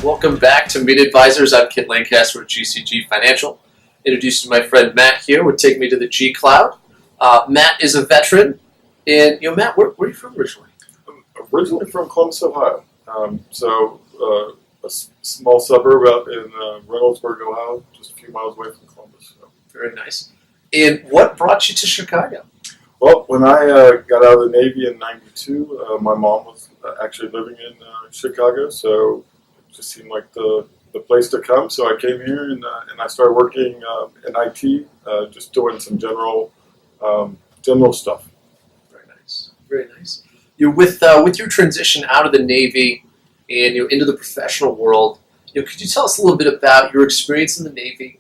Welcome back to MeetAdvisors. I'm Lancaster of GCG Financial. Introduced to my friend Matt here would take me to the gCloud. Matt is a veteran, and Matt, where are you from originally? I'm originally from Columbus, Ohio. A small suburb out in Reynoldsburg, Ohio, just a few miles away from Columbus. So. Very nice. And what brought you to Chicago? Well, when I got out of the Navy in '92, my mom was actually living in Chicago, so it just seemed like the place to come. So I came here and I started working in IT, just doing some general stuff. Very nice. Very nice. With your transition out of the Navy and into the professional world, could you tell us a little bit about your experience in the Navy,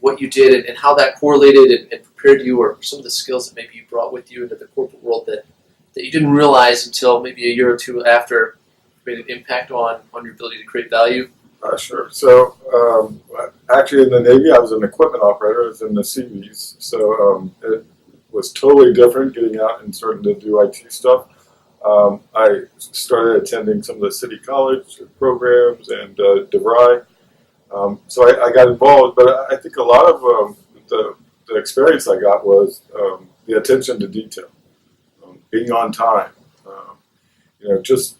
what you did, and how that correlated and prepared you, or some of the skills that maybe you brought with you into the corporate world that you didn't realize until maybe a year or two after made an impact on your ability to create value? Sure. So actually in the Navy, I was an equipment operator. I was in the Seabees. So it was totally different getting out and starting to do IT stuff. I started attending some of the city college programs and DeVry. So I got involved, but I think a lot of the experience I got was the attention to detail, being on time, just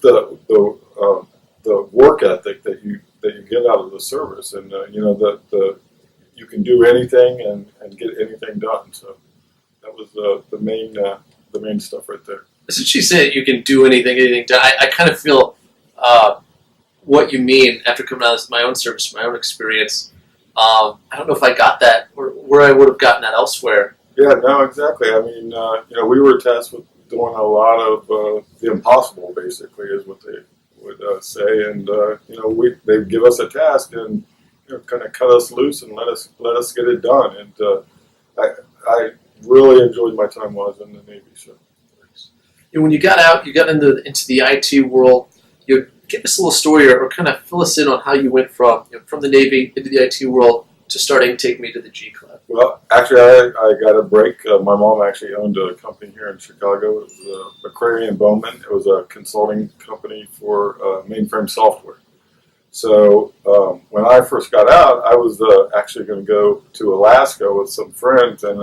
the work ethic that you get out of the service, and that you can do anything and get anything done. So that was the main stuff right there. Since you said you can do anything done, I kind of feel what you mean after coming out of my own service, my own experience. I don't know if I got that or where I would have gotten that elsewhere. Yeah, no, exactly. I mean, we were tasked with doing a lot of the impossible, basically, is what they would say, and they'd give us a task and kind of cut us loose and let us get it done. And I really enjoyed my time while I was in the Navy. So. When you got out, you got into the IT world. Give us a little story, or kind of fill us in on how you went from the Navy into the IT world to starting Take Me to the gCloud. Well, actually, I got a break. My mom actually owned a company here in Chicago. It was McCrary & Bowman. It was a consulting company for mainframe software. So when I first got out, I was actually going to go to Alaska with some friends and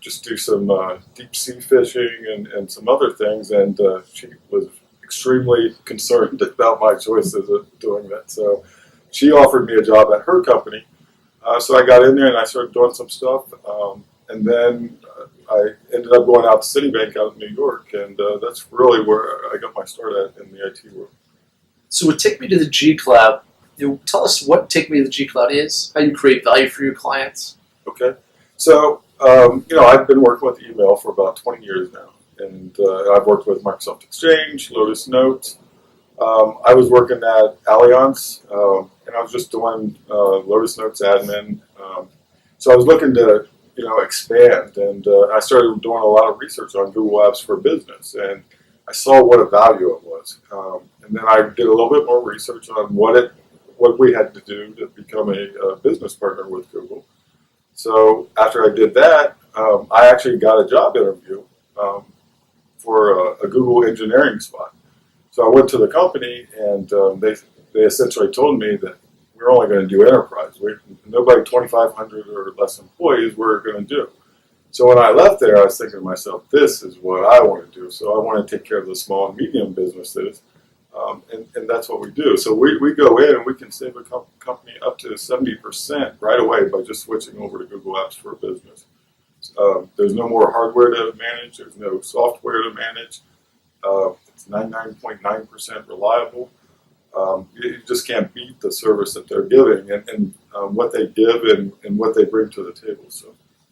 just do some deep sea fishing and some other things. And she was extremely concerned about my choices of doing that. So she offered me a job at her company. So I got in there and I started doing some stuff. And then I ended up going out to Citibank out in New York. And that's really where I got my start at in the IT world. So with Take Me to the gCloud, tell us what Take Me to the gCloud is, how you create value for your clients. Okay. So, I've been working with email for about 20 years now. And I've worked with Microsoft Exchange, Lotus Notes. I was working at Allianz, and I was just doing Lotus Notes admin. So I was looking to, expand, and I started doing a lot of research on Google Apps for Business, and I saw what a value it was. And then I did a little bit more research on what we had to do to become a business partner with Google. So after I did that, I actually got a job interview for a Google engineering spot. So I went to the company, and they essentially told me that we're only going to do enterprise. Nobody 2,500 or less employees we're going to do. So when I left there, I was thinking to myself, this is what I want to do. So I want to take care of the small and medium businesses, and that's what we do. So we go in and we can save a company up to 70% right away by just switching over to Google Apps for Business. There's no more hardware to manage. There's no software to manage. It's 99.9% reliable. You just can't beat the service that they're giving and what they give and what they bring to the table.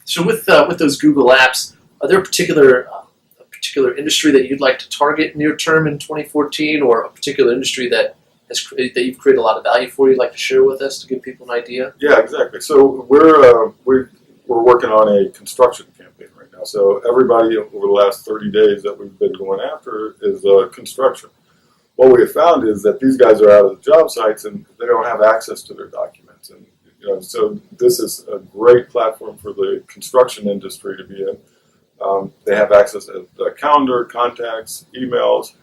So with those Google Apps, are there a particular industry that you'd like to target near term in 2014, or a particular industry that you've created a lot of value for you'd like to share with us to give people an idea? Yeah, exactly. So we're working on a construction campaign right now. So everybody over the last 30 days that we've been going after is construction. What we have found is that these guys are out of the job sites and they don't have access to their documents. And so this is a great platform for the construction industry to be in. They have access to the calendar, contacts, emails,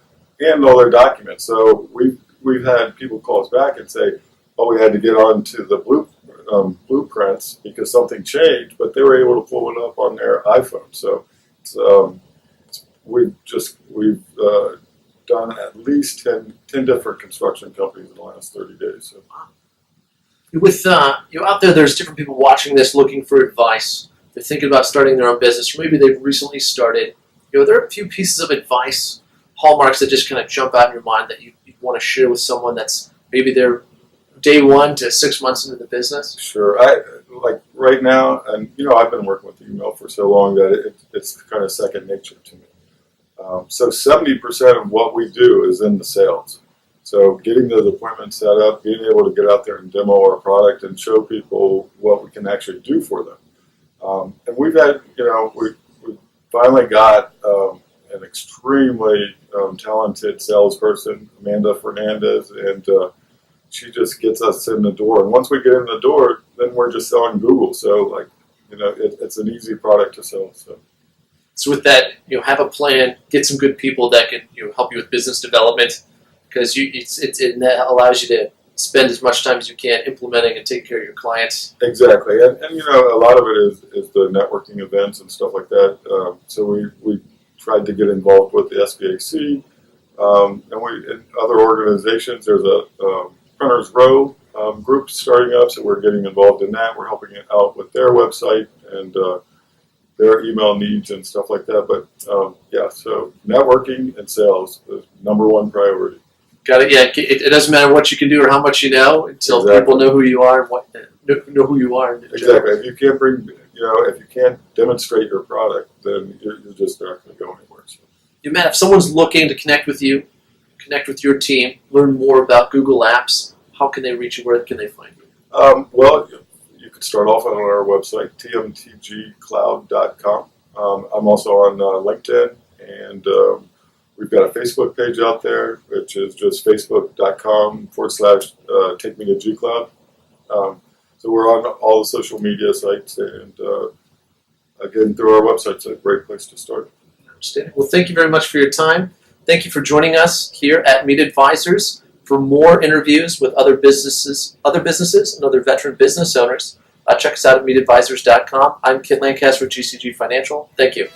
and all their documents. So we've we've had people call us back and say, "Oh, we had to get onto the blueprints because something changed," but they were able to pull it up on their iPhone. So it's, we've done at least 10 different construction companies in the last 30 days. So. With out there, there's different people watching this looking for advice. They're thinking about starting their own business, or maybe they've recently started. There are a few pieces of advice, hallmarks that just kind of jump out in your mind that you want to share with someone that's maybe they're day 1 to 6 months into the business. Sure. Like right now, and I've been working with email for so long that it's kind of second nature to me. So 70% of what we do is in the sales. So getting those appointments set up, being able to get out there and demo our product and show people what we can actually do for them. And we've had, we finally got an extremely talented salesperson, Amanda Fernandez, and she just gets us in the door. And once we get in the door, then we're just selling Google. So it's an easy product to sell. So with that, have a plan, get some good people that can help you with business development, because that allows you to spend as much time as you can implementing and taking care of your clients. Exactly, and a lot of it is the networking events and stuff like that. So we tried to get involved with the SBAC, and in other organizations. There's a Printers Row group starting up, so we're getting involved in that. We're helping it out with their website and their email needs and stuff like that. But so networking and sales is number 1 priority. Got it. Yeah, it doesn't matter what you can do or how much you know until people know who you are and know who you are. Exactly. If you can't if you can't demonstrate your product, then you're just not going to go anywhere. So. Matt, if someone's looking to connect with you, connect with your team, learn more about Google Apps, how can they reach you? Where can they find you? Well, you could start off on our website, tmtgcloud.com. I'm also on LinkedIn, and we've got a Facebook page out there, which is just facebook.com/take me to gCloud. So we're on all the social media sites, and again, through our website. It's a great place to start. Outstanding. Well, thank you very much for your time. Thank you for joining us here at MeetAdvisors. For more interviews with other businesses and other veteran business owners, check us out at MeetAdvisors.com. I'm Kit Lancaster with GCG Financial. Thank you.